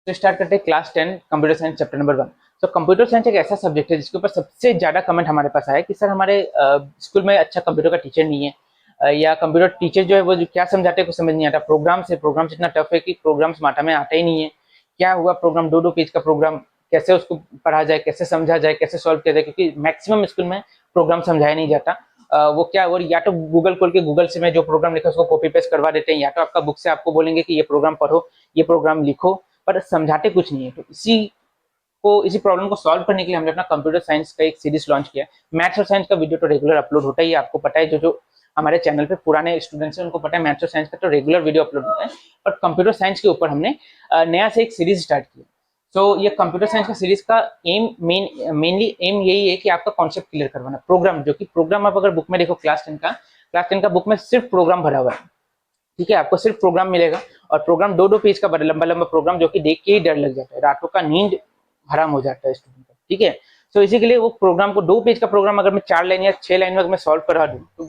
तो स्टार्ट करते हैं class 10 computer science chapter number 1। तो कंप्यूटर साइंस एक ऐसा सब्जेक्ट है जिसके ऊपर सबसे ज़्यादा कमेंट हमारे पास आया कि सर हमारे स्कूल में अच्छा कंप्यूटर का टीचर नहीं है, या कंप्यूटर टीचर जो है वो जो क्या समझाते हैं कुछ समझ नहीं आता, प्रोग्राम्स इतना टफ है कि प्रोग्राम्स माथा में आता ही नहीं है। क्या हुआ, प्रोग्राम दो दो पेज का प्रोग्राम कैसे उसको पढ़ा जाए, कैसे समझा जाए, कैसे सॉल्व किया जाए, क्योंकि मैक्सिमम स्कूल में प्रोग्राम समझाया नहीं जाता। वो क्या, और या तो गूगल खोल के गूगल से में जो प्रोग्राम लिखा है उसको कॉपी पेस्ट करवा देते हैं, या तो आपका बुक से आपको बोलेंगे कि ये प्रोग्राम पढ़ो, ये प्रोग्राम लिखो, पर समझाते कुछ नहीं है। तो इसी प्रॉब्लम को सॉल्व करने के लिए हमने अपना कंप्यूटर साइंस का एक सीरीज लॉन्च किया। मैथ्स और साइंस का वीडियो तो रेगुलर अपलोड होता ही है, आपको पता है। जो जो हमारे चैनल पे पुराने स्टूडेंट्स हैं उनको पता है मैथ्स और साइंस का तो रेगुलर वीडियो अपलोड होता है। और कंप्यूटर साइंस के ऊपर हमने नया से एक सीरीज स्टार्ट किया। तो ये कंप्यूटर साइंस का सीरीज का मेनली एम यही है कि आपका कॉन्सेप्ट क्लियर करवाना। प्रोग्राम, जो कि प्रोग्राम आप अगर बुक में देखो क्लास टेन का बुक में सिर्फ प्रोग्राम भरा हुआ है। ठीक है, आपको सिर्फ प्रोग्राम मिलेगा, और प्रोग्राम दो दो पेज का बड़ा लंबा लंबा प्रोग्राम, जो कि देख के ही डर लग जाता है, रातों का नींद हराम हो जाता है स्टूडेंट का। ठीक है, तो इसी के लिए वो प्रोग्राम को, दो पेज का प्रोग्राम अगर मैं 4 लाइन या 6 लाइन में अगर मैं सॉल्व करा दूं तो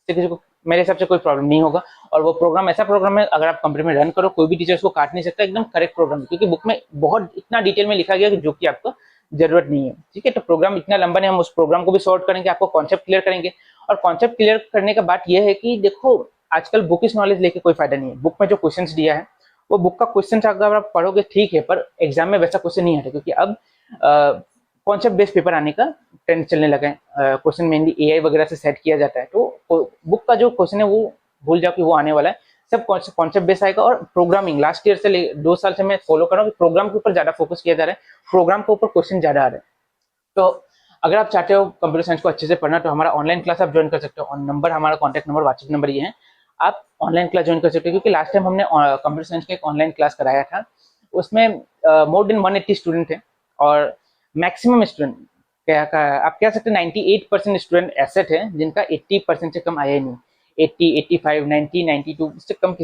किसी को मेरे हिसाब से कोई प्रॉब्लम नहीं होगा। और वो प्रोग्राम ऐसा प्रोग्राम है, अगर आप कंप्यूटर में रन करो कोई भी टीचर उसको काट नहीं सकता, एकदम करेक्ट प्रोग्राम है, क्योंकि बुक में बहुत इतना डिटेल में लिखा गया है जो कि आपको जरूरत नहीं है। ठीक है, तो प्रोग्राम इतना लंबा नहीं, हम उस प्रोग्राम को भी सॉल्व करेंगे, आपको कॉन्सेप्ट क्लियर करेंगे। और कॉन्सेप्ट क्लियर करने का बात यह है कि देखो, आजकल बुकिश नॉलेज लेके कोई फायदा नहीं है। बुक में जो क्वेश्चंस दिया है वो बुक का क्वेश्चन अगर आप पढ़ोगे ठीक है, पर एग्जाम में वैसा क्वेश्चन नहीं आता, क्योंकि अब कॉन्सेप्ट बेस्ड पेपर आने का ट्रेंड चलने लगा है। क्वेश्चन मेनली एआई वगैरह से सेट किया जाता है, तो बुक का जो क्वेश्चन है वो भूल जाओ कि वो आने वाला है। सब कॉन्सेप्ट बेस्ड आएगा। और प्रोग्रामिंग लास्ट ईयर से 2 साल से मैं फॉलो कर रहा हूँ कि प्रोग्राम के ऊपर ज्यादा फोकस किया जा रहा है, प्रोग्राम के ऊपर क्वेश्चन ज्यादा आ रहे हैं। तो अगर आप चाहते हो कंप्यूटर साइंस को अच्छे से पढ़ना तो हमारा ऑनलाइन क्लास आप ज्वाइन कर सकते हो। और नंबर, हमारा कॉन्टैक्ट नंबर, व्हाट्सएप नंबर ये है, आप ऑनलाइन क्लास ज्वाइन कर सकते हो। क्योंकि लास्ट टाइम हमने कंप्यूटर साइंस का एक ऑनलाइन क्लास कराया था, उसमें मोर देन 180 स्टूडेंट थे। और मैक्सिमम स्टूडेंट, क्या आप कह सकते हैं 98% स्टूडेंट ऐसे थे जिनका 80% से कम आया ही नहीं। 80, 85, 90, 92 इससे कम।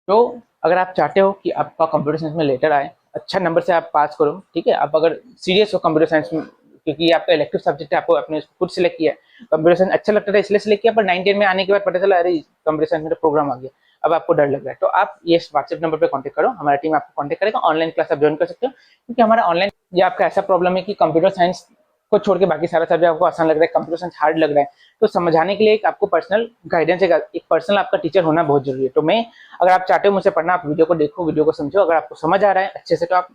तो अगर आप चाहते हो कि आपका कंप्यूटर साइंस में लेटर आए, अच्छा नंबर से आप पास करो, ठीक है, आप अगर सीरियस हो कंप्यूटर साइंस में, क्योंकि ये आपका इलेक्टिव सब्जेक्ट है, आपको अपने खुद सिलेक्ट किया है, कंप्यूटर साइंस अच्छा लगता था इसलिए सिलेक्ट किया, पर 9-10 में आने के बाद पता चला अरे कंप्यूटर साइंस में तो प्रोग्राम आ गया, अब आपको डर लग रहा है, तो आप ये व्हाट्सएप नंबर पर कॉन्टेक्ट करो, हमारा टीम आपको कॉन्टेक्ट करेगा। ऑनलाइन क्लास आप ज्वाइन कर सकते हो, क्योंकि हमारा ऑनलाइन, ये आपका ऐसा प्रॉब्लम है कि कंप्यूटर साइंस को छोड़ के बाकी सारा सब्जेक्ट आपको आसान लग रहा है, कंप्यूटर साइंस हार्ड लग रहा है, तो समझाने के लिए एक आपको पर्सनल गाइडेंस, एक पर्सनल आपका टीचर होना बहुत जरूरी है। तो मैं, अगर आप चाहते हो मुझसे पढ़ना, आप वीडियो को देखो, वीडियो को समझो, अगर आपको समझ आ रहा है अच्छे से तो आप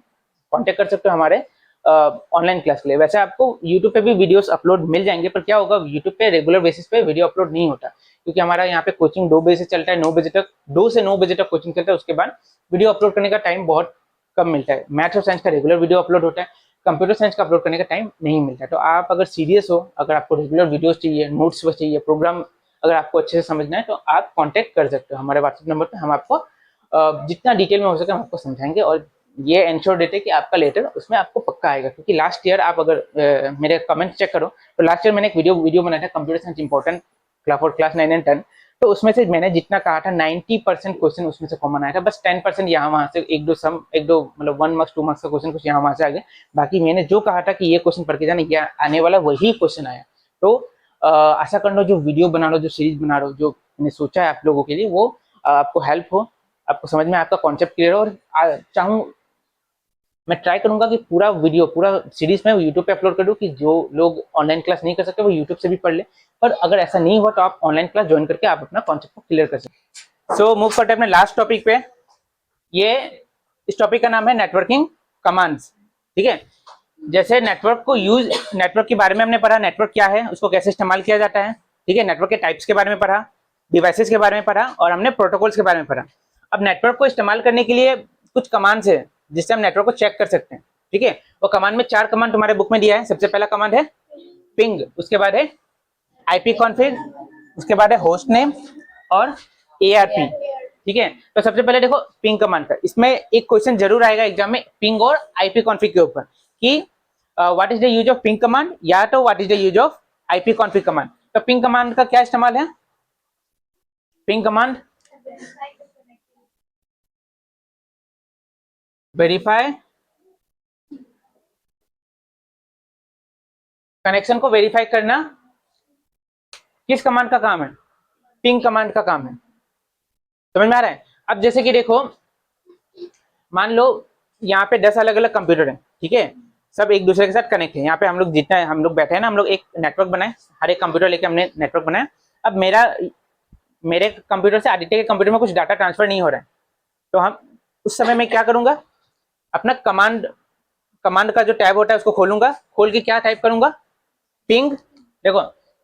कांटेक्ट कर सकते हो हमारे ऑनलाइन क्लास के लिए। वैसे आपको यूट्यूब पे भी वीडियोस अपलोड मिल जाएंगे, पर क्या होगा, यूट्यूब पे रेगुलर बेसिस पे वीडियो अपलोड नहीं होता, क्योंकि हमारा यहाँ पे कोचिंग 2 बजे से चलता है, 9 बजे तक, 2 से 9 बजे तक कोचिंग चलता है। उसके बाद वीडियो अपलोड करने का टाइम बहुत कम मिलता है। मैथ्स और साइंस का रेगुलर वीडियो अपलोड होता है, कंप्यूटर साइंस का अपलोड करने का टाइम नहीं मिलता है। तो आप अगर सीरियस हो, अगर आपको रेगुलर वीडियोस चाहिए, नोट्स चाहिए, प्रोग्राम अगर आपको अच्छे से समझना है, तो आप कांटेक्ट कर सकते हो हमारे व्हाट्सएप नंबर पे। हम आपको जितना डिटेल में हो सके हम आपको समझाएंगे, और ये इंश्योर देते हैं कि आपका लेटर उसमें आपको पक्का आएगा। क्योंकि लास्ट ईयर आप अगर मेरे कमेंट चेक करो, तो लास्ट ईयर मैंने एक वीडियो बनाया था, computer science important for class 9 and 10। तो उसमें से मैंने जितना कहा था 90% क्वेश्चन उसमें से कॉमन आया था, बस 10% यहाँ वहां से एक दो मतलब 1 मार्क्स 2 मार्क्स का क्वेश्चन कुछ यहाँ वहां से आ गया। बाकी मैंने जो कहा था कि ये क्वेश्चन पढ़ के जाने, ये आने वाला वही क्वेश्चन आया। तो आशा कर लो जो वीडियो बना रहा हो, जो सीरीज बना रहा हो, जो मैंने सोचा है आप लोगों के लिए, वो आपको हेल्प हो, आपको समझ में आपका कॉन्सेप्ट क्लियर हो। और चाहूँ, मैं ट्राई करूंगा कि पूरा वीडियो, पूरा सीरीज में यूट्यूब पे अपलोड कर दूं, कि जो लोग ऑनलाइन क्लास नहीं कर सकते वो यूट्यूब से भी पढ़ ले। पर अगर ऐसा नहीं हुआ तो आप ऑनलाइन क्लास ज्वाइन करके आप अपना कॉन्सेप्ट को क्लियर कर सकते। सो मूव करते हैं अपने लास्ट टॉपिक पे। ये, इस टॉपिक का नाम है नेटवर्किंग कमांड्स। ठीक है, जैसे नेटवर्क के बारे में हमने पढ़ा, नेटवर्क क्या है, उसको कैसे इस्तेमाल किया जाता है। ठीक है, नेटवर्क के टाइप्स के बारे में पढ़ा, डिवाइसेस के बारे में पढ़ा, और हमने प्रोटोकॉल्स के बारे में पढ़ा। अब नेटवर्क को इस्तेमाल करने के लिए कुछ कमांड्स है जिससे हम नेटवर्क को चेक कर सकते हैं। ठीक है, वो कमांड में 4 कमांड तुम्हारे बुक में दिया है। सबसे पहला कमांड है पिंग, उसके बाद है आईपी कॉन्फ़िग, उसके बाद है होस्ट नेम और एआरपी। ठीक है, तो सबसे पहले देखो पिंग कमांड का, इसमें एक क्वेश्चन जरूर आएगा एग्जाम में पिंग और आईपी कॉन्फ़िग के ऊपर, कि what is the use of ping command, या तो what is the use of IP config command. तो पिंग कमांड का क्या इस्तेमाल है, पिंग कमांड वेरीफाई, कनेक्शन को वेरीफाई करना किस कमांड का काम है, पिंग कमांड का काम है। समझ में आ रहा है। अब जैसे कि देखो, मान लो यहाँ पे 10 अलग अलग कंप्यूटर हैं, ठीक है, सब एक दूसरे के साथ कनेक्ट है। यहाँ पे हम लोग जितना हम लोग बैठे हैं ना, हम लोग एक नेटवर्क बनाए, हर एक कंप्यूटर लेके हमने नेटवर्क बनाया। अब मेरे कंप्यूटर से आदित्य के कंप्यूटर में कुछ डाटा ट्रांसफर नहीं हो रहा है, तो हम उस समय मैं क्या करूंगा, अपना कमांड का जो टैब होता है उसको खोलूंगा, खोल के क्या टाइप करूंगा, पिंग। देखो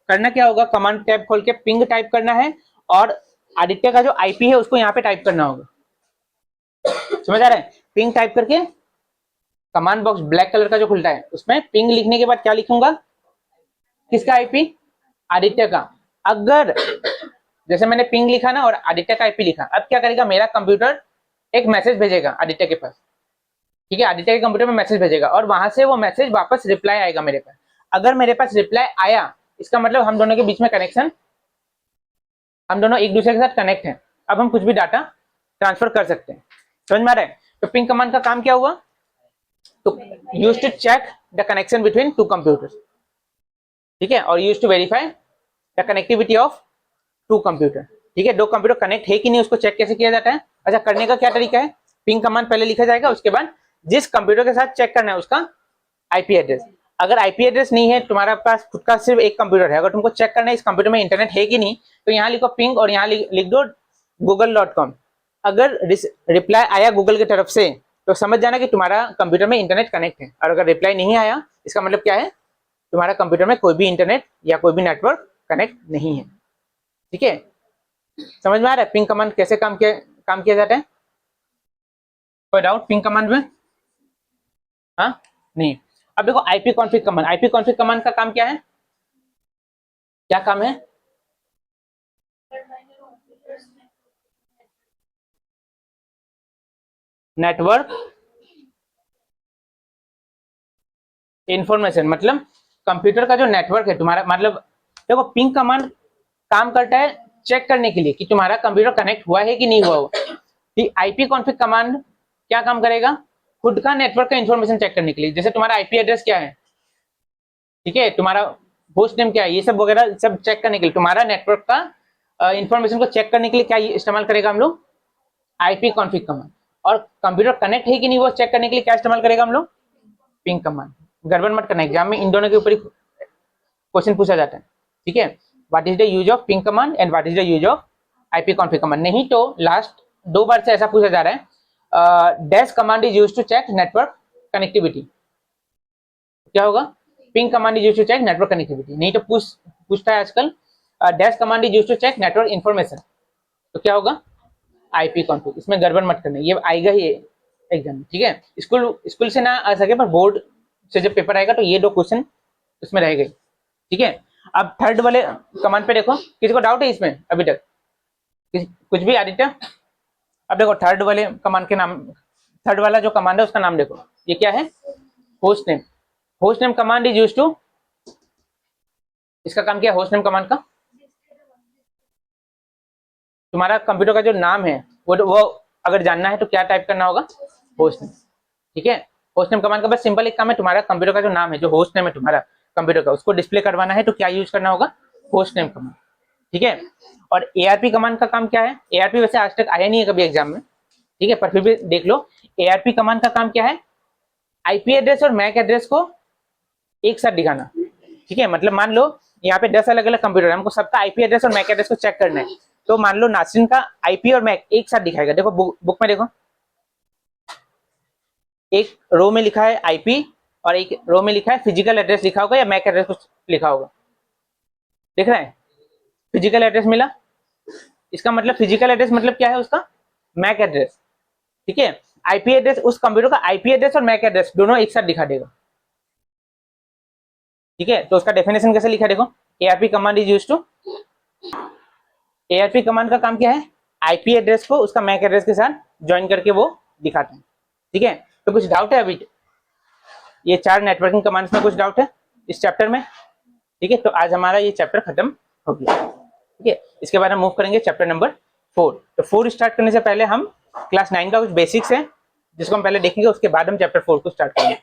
करना क्या होगा, कमांड टैब खोल के पिंग टाइप करना है, और आदित्य का जो आईपी है उसको यहाँ पे टाइप करना होगा। समझ आ रहा है? पिंग टाइप करके कमांड बॉक्स ब्लैक कलर का जो खुलता है उसमें पिंग लिखने के बाद क्या लिखूंगा, किसका आईपी, आदित्य का। अगर जैसे मैंने पिंग लिखा ना और आदित्य का आईपी लिखा, अब क्या करेगा, मेरा कंप्यूटर एक मैसेज भेजेगा आदित्य के पास, ठीक है, आदित्य के कंप्यूटर में मैसेज भेजेगा, और वहां से वो मैसेज वापस रिप्लाई आएगा मेरे पास। अगर मेरे पास रिप्लाई आया, इसका मतलब हम दोनों के बीच में कनेक्शन, हम दोनों एक दूसरे के साथ कनेक्ट हैं। अब हम कुछ भी डाटा ट्रांसफर कर सकते हैं। समझ में आ रहा है? तो पिंग कमांड का काम क्या हुआ, तो use to check the connection between two computers, ठीक है, और use to verify the connectivity of two computer, ठीक है। दो कंप्यूटर कनेक्ट है कि नहीं उसको चेक कैसे किया जाता है। अच्छा, करने का क्या तरीका है, पिंग कमांड पहले लिखा जाएगा, उसके बाद जिस कंप्यूटर के साथ चेक करना है उसका आईपी एड्रेस। अगर आईपी एड्रेस नहीं है, तुम्हारा पास खुद का सिर्फ एक कंप्यूटर है, अगर तुमको चेक करना है इस कंप्यूटर में इंटरनेट है कि नहीं, तो यहाँ लिखो पिंग और यहाँ लिख दो google.com। अगर रिप्लाई आया गूगल की तरफ से तो समझ जाना कि तुम्हारा कंप्यूटर में इंटरनेट कनेक्ट है, और अगर रिप्लाई नहीं आया इसका मतलब क्या है, तुम्हारा कंप्यूटर में कोई भी इंटरनेट या कोई भी नेटवर्क कनेक्ट नहीं है, ठीक है। समझ में आ रहा है पिंग कमांड कैसे काम किया जाता है? कोई डाउट पिंग कमांड में? हाँ नहीं। अब देखो IP config command, IP config command का काम क्या है, क्या काम है, नेटवर्क इंफॉर्मेशन, मतलब कंप्यूटर का जो नेटवर्क है तुम्हारा, मतलब देखो पिंग कमांड काम करता है चेक करने के लिए कि तुम्हारा कंप्यूटर कनेक्ट हुआ है कि नहीं हुआ हो। आईपी कॉन्फिग कमांड क्या काम करेगा, खुद का नेटवर्क का इंफॉर्मेशन चेक करने के लिए, जैसे तुम्हारा आईपी एड्रेस क्या है, ठीक है, तुम्हारा होस्ट नेम क्या है, ये सब वगैरह सब चेक करने के लिए, तुम्हारा नेटवर्क का इंफॉर्मेशन को चेक करने के लिए क्या इस्तेमाल करेगा हम लोग, आईपी कॉन्फिग कमांड। और कंप्यूटर कनेक्ट है कि नहीं वो चेक करने के लिए क्या इस्तेमाल करेगा हम लोग, पिंग कमांड। गड़बड़ मत करना, एग्जाम में इन दोनों के ऊपर ही क्वेश्चन पूछा जाता है, ठीक है। What is the use of ping command and what is the use of IP config command. नहीं तो लास्ट 2 बार से ऐसा पूछा जा रहा है, dash command is use to check network connectivity, क्या होगा, ping command is use to check network connectivity. नहीं तो पूछता है आजकल, dash command is use to check network information, तो क्या होगा, आईपी कॉन्फिग। इसमें गड़बड़ मत करना, ये आएगा ही एग्जाम, ठीक है। स्कूल से ना आ सके पर बोर्ड से जब पेपर आएगा तो ये 2 क्वेश्चन उसमें रहेगा, ठीक है। अब थर्ड वाले कमांड पे देखो, किसी को डाउट है इसमें अभी तक, कुछ भी आदित्य? अब देखो थर्ड वाले कमांड के नाम, थर्ड वाला जो कमांड है उसका नाम देखो, ये क्या है, host name. Host name command is use to, इसका काम क्या है होस्ट नेम कमांड का, तुम्हारा कंप्यूटर का जो नाम है वो अगर जानना है तो क्या टाइप करना होगा, होस्ट नेम, ठीक है। होस्ट नेम कमांड का बस सिंपल एक काम है, तुम्हारा कंप्यूटर का जो नाम है, जो होस्ट नेम है तुम्हारा कंप्यूटर का, उसको डिस्प्ले करवाना है तो क्या यूज करना होगा, होस्ट नेम कमांड, ठीक है। और एआरपी कमांड का काम क्या है, एआरपी वैसे आज तक आया नहीं है कभी एग्जाम में, ठीक है, पर फिर भी देख लो। एआरपी कमांड का काम क्या है, आईपी एड्रेस और मैक एड्रेस को एक साथ दिखाना, ठीक है। मतलब मान लो यहाँ पे 10 अलग अलग कंप्यूटर है, हमको सबका आईपी एड्रेस और मैक एड्रेस को चेक करना है, तो मान लो नासिन का आईपी और मैक एक साथ दिखाएगा। देखो बुक में देखो, एक रो में लिखा है आईपी और एक रो में लिखा है फिजिकल एड्रेस लिखा होगा या मैक एड्रेस कुछ लिखा होगा, देख रहे हैं, फिजिकल एड्रेस मिला, इसका मतलब फिजिकल एड्रेस मतलब क्या है उसका, मैक एड्रेस, ठीक है। आईपी एड्रेस उस कंप्यूटर का आईपी एड्रेस और मैक एड्रेस दोनों एक साथ दिखा देगा, ठीक है। तो उसका डेफिनेशन कैसे लिखा देखो, ARP command is used to, ARP command का काम क्या है, आईपी एड्रेस को उसका मैक एड्रेस के साथ ज्वाइन करके वो दिखाते हैं, ठीक है। तो कुछ डाउट है अभी, ये 4 नेटवर्किंग कमांड्स में कुछ डाउट है इस चैप्टर में, ठीक है। तो आज हमारा ये चैप्टर खत्म हो गया, ठीक है। इसके बाद हम मूव करेंगे चैप्टर नंबर 4। तो 4 स्टार्ट करने से पहले हम क्लास 9 का कुछ बेसिक्स है जिसको हम पहले देखेंगे, उसके बाद हम चैप्टर 4 को स्टार्ट करेंगे।